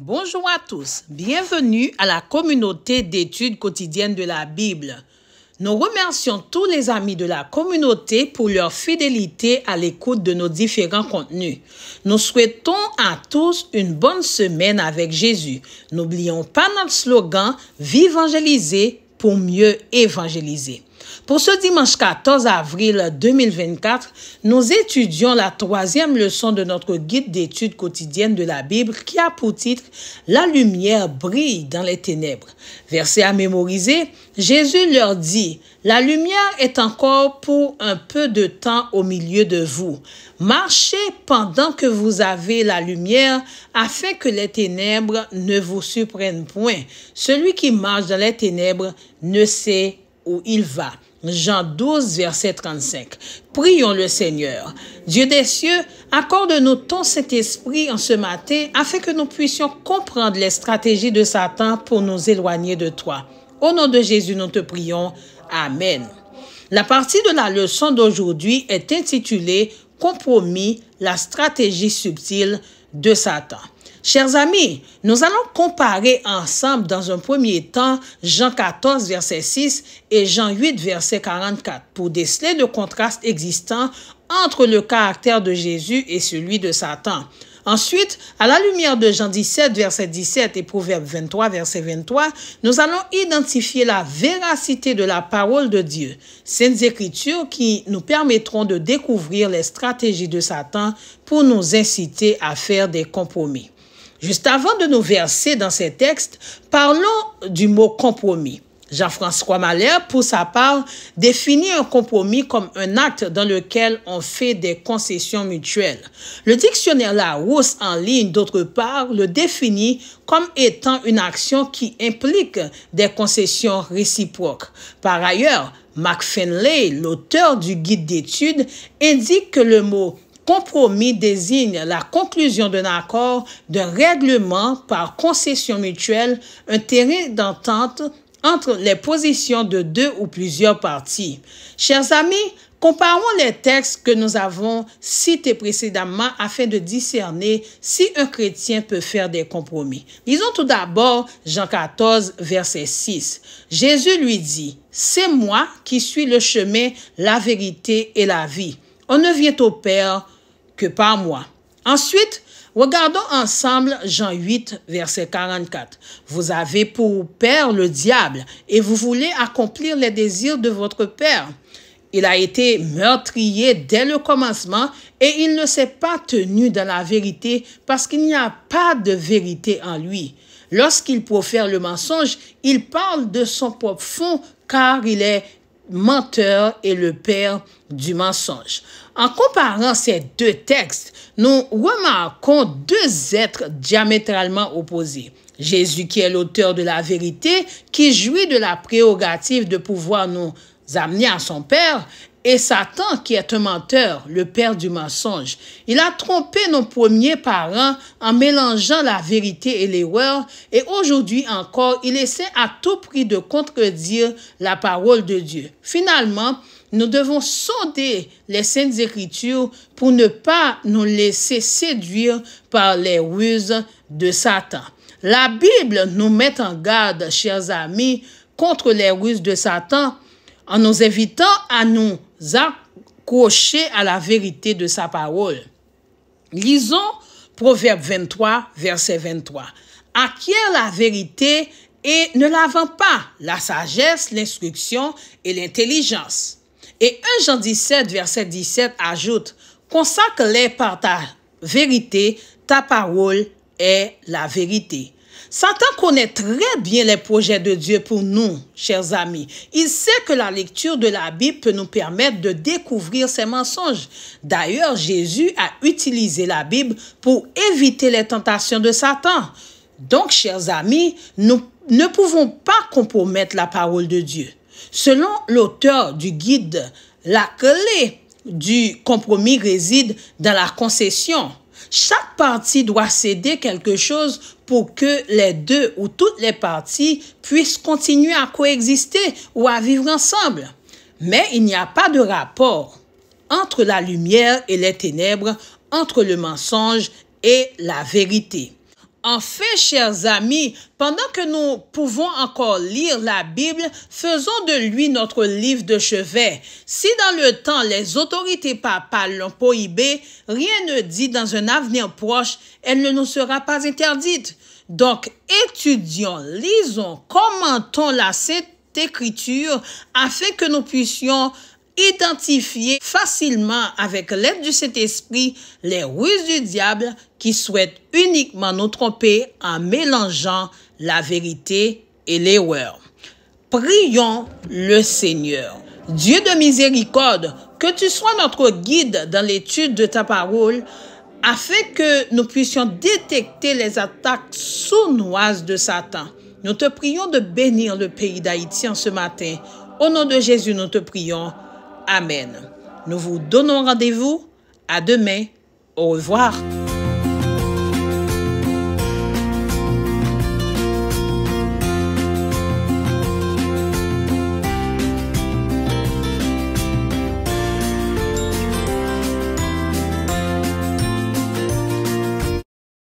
Bonjour à tous, bienvenue à la communauté d'études quotidiennes de la Bible. Nous remercions tous les amis de la communauté pour leur fidélité à l'écoute de nos différents contenus. Nous souhaitons à tous une bonne semaine avec Jésus. N'oublions pas notre slogan « Vivangéliser pour mieux évangéliser ». Pour ce dimanche 14 avril 2024, nous étudions la troisième leçon de notre guide d'études quotidiennes de la Bible qui a pour titre « La lumière brille dans les ténèbres ». Verset à mémoriser, Jésus leur dit « La lumière est encore pour un peu de temps au milieu de vous. Marchez pendant que vous avez la lumière afin que les ténèbres ne vous surprennent point. Celui qui marche dans les ténèbres ne sait où il va. » Jean 12, verset 35. Prions le Seigneur. Dieu des cieux, accorde-nous ton Saint-Esprit en ce matin afin que nous puissions comprendre les stratégies de Satan pour nous éloigner de toi. Au nom de Jésus, nous te prions. Amen. La partie de la leçon d'aujourd'hui est intitulée « Compromis, la stratégie subtile de Satan ». Chers amis, nous allons comparer ensemble dans un premier temps Jean 14, verset 6 et Jean 8, verset 44 pour déceler le contraste existant entre le caractère de Jésus et celui de Satan. Ensuite, à la lumière de Jean 17, verset 17 et Proverbe 23, verset 23, nous allons identifier la véracité de la parole de Dieu, saintes écritures qui nous permettront de découvrir les stratégies de Satan pour nous inciter à faire des compromis. Juste avant de nous verser dans ces textes, parlons du mot compromis. Jean-François Malher, pour sa part, définit un compromis comme un acte dans lequel on fait des concessions mutuelles. Le dictionnaire Larousse en ligne, d'autre part, le définit comme étant une action qui implique des concessions réciproques. Par ailleurs, Mark Finlay, l'auteur du guide d'études, indique que le mot compromis désigne la conclusion d'un accord, d'un règlement par concession mutuelle, un terrain d'entente entre les positions de deux ou plusieurs parties. Chers amis, comparons les textes que nous avons cités précédemment afin de discerner si un chrétien peut faire des compromis. Lisons tout d'abord Jean 14, verset 6. Jésus lui dit « C'est moi qui suis le chemin, la vérité et la vie. On ne vient au Père que par moi. » Ensuite, regardons ensemble Jean 8, verset 44. « Vous avez pour père le diable et vous voulez accomplir les désirs de votre père. Il a été meurtrier dès le commencement et il ne s'est pas tenu dans la vérité parce qu'il n'y a pas de vérité en lui. Lorsqu'il profère le mensonge, il parle de son propre fond car il est menteur et le père du mensonge. » En comparant ces deux textes, nous remarquons deux êtres diamétralement opposés. Jésus qui est l'auteur de la vérité, qui jouit de la prérogative de pouvoir nous amener à son Père, et Satan qui est un menteur, le père du mensonge. Il a trompé nos premiers parents en mélangeant la vérité et l'erreur, et aujourd'hui encore, il essaie à tout prix de contredire la parole de Dieu. Finalement, nous devons sonder les Saintes Écritures pour ne pas nous laisser séduire par les ruses de Satan. La Bible nous met en garde, chers amis, contre les ruses de Satan en nous invitant à nous accrocher à la vérité de sa parole. Lisons Proverbe 23, verset 23. « Acquiert la vérité et ne la vends pas, la sagesse, l'instruction et l'intelligence. » Et 1 Jean 17, verset 17 ajoute « Consacre-les par ta vérité, ta parole est la vérité. » Satan connaît très bien les projets de Dieu pour nous, chers amis. Il sait que la lecture de la Bible peut nous permettre de découvrir ses mensonges. D'ailleurs, Jésus a utilisé la Bible pour éviter les tentations de Satan. Donc, chers amis, nous ne pouvons pas compromettre la parole de Dieu. Selon l'auteur du guide, la clé du compromis réside dans la concession. Chaque partie doit céder quelque chose pour que les deux ou toutes les parties puissent continuer à coexister ou à vivre ensemble. Mais il n'y a pas de rapport entre la lumière et les ténèbres, entre le mensonge et la vérité. Enfin, chers amis, pendant que nous pouvons encore lire la Bible, faisons de lui notre livre de chevet. Si dans le temps les autorités papales l'ont prohibé, rien ne dit dans un avenir proche, elle ne nous sera pas interdite. Donc, étudions, lisons, commentons la Sainte Écriture afin que nous puissions identifier facilement avec l'aide du Saint-Esprit les ruses du diable qui souhaite uniquement nous tromper en mélangeant la vérité et l'erreur. Prions le Seigneur. Dieu de miséricorde, que tu sois notre guide dans l'étude de ta parole afin que nous puissions détecter les attaques sournoises de Satan. Nous te prions de bénir le pays d'Haïti en ce matin. Au nom de Jésus, nous te prions. Amen. Nous vous donnons rendez-vous. À demain. Au revoir.